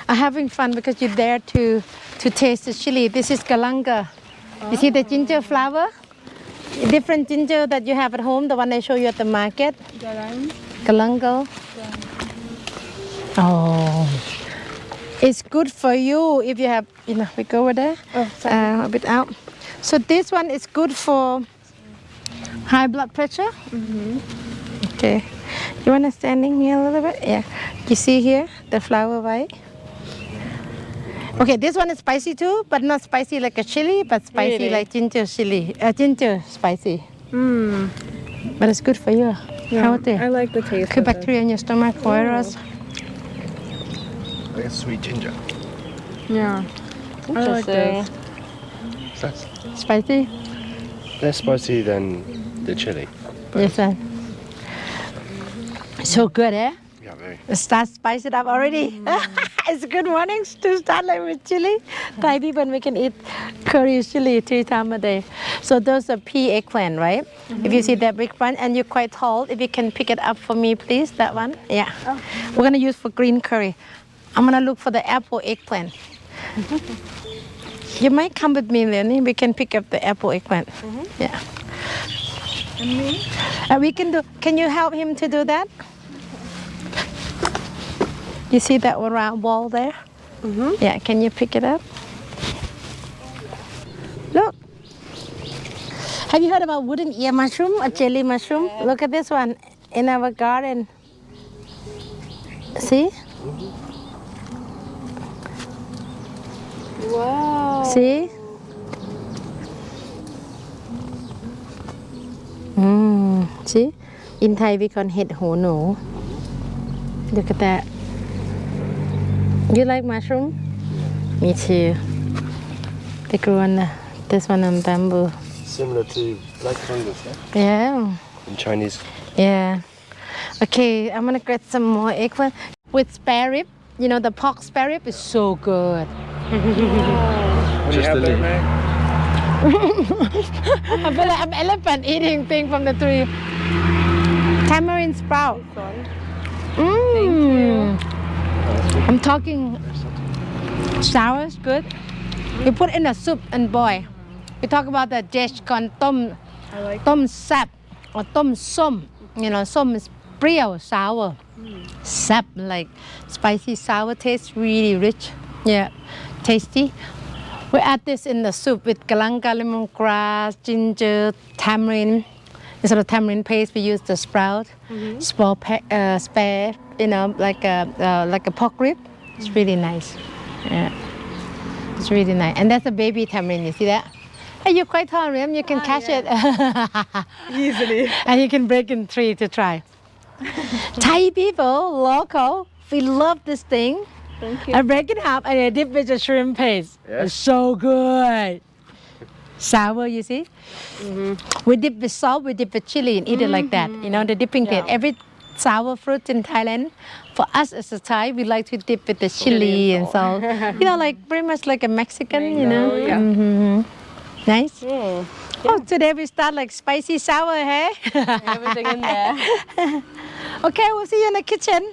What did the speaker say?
are having fun because you're there to taste the chili. This is galangal. You see the ginger flower? Different ginger that you have at home, the one I show you at the market. Galangal. Oh, it's good for you if you have, we go over there, a bit out. So this one is good for high blood pressure. Okay, you want to standing here a little bit? Yeah, you see here the flower white. Okay, this one is spicy too, but not spicy like a chili, but spicy like ginger chili, ginger spicy. But it's good for you. Yeah, Healthy. I like the taste. Good bacteria in your stomach, virus. Like a sweet ginger. Yeah, I like this. That's Spicy? less spicy than the chili. Yes, sir. So good, eh? Yeah, very. Start spice it up already. It's good morning to start like with chili. Thai people, we can eat curry chili 3 times a day. So those are pea eggplant, right? If you see that big one and you're quite tall, if you can pick it up for me, please, that one. Yeah. We're gonna use for green curry. I'm gonna look for the apple eggplant. You might come with me, Leonie. We can pick up the apple eggplant. Yeah. And me? We can do. Can you help him to do that? You see that round wall there? Yeah. Can you pick it up? Look. Have you heard about wooden ear mushroom, a jelly mushroom? Look at this one in our garden. See? Wow. See? See? In Thai we call it ho no. Look at that. You like mushroom? Me too. They grew on this one on bamboo. Similar to black fungus, yeah? Yeah. In Chinese. Yeah. Okay, I'm gonna get some more eggplant with spare rib. You know the pork spare rib is so good. Just the leaf. I feel like I'm elephant eating thing from the tree. Tamarind sprout. I'm talking sour is good. You put in a soup and boil. We talk about the dish called tom sap or tom som. You know, som is เปรี้ยว sour. Sap like spicy sour taste, really rich. Yeah, tasty. We add this in the soup with galangal, lemongrass, ginger, tamarind. Instead of tamarind paste, we use the sprout, spare, like a pork rib. It's really nice. Yeah, it's really nice. And that's a baby tamarind. You see that? Hey, you're quite tall, Riam. You can catch it Easily. and you can break in 3 to try. Thai people, local, we love this thing. Thank you. I break it up and I dip with the shrimp paste. Yeah. It's so good. Sour, you see? We dip with salt, we dip with chili and eat it like that. You know, the dipping plate. Every sour fruit in Thailand, for us as a Thai, we like to dip with the chili and salt. You know, like pretty much like a Mexican, you know? Yeah. Nice. Oh, today we start like spicy sour, hey? Everything in there. Okay, we'll see you in the kitchen.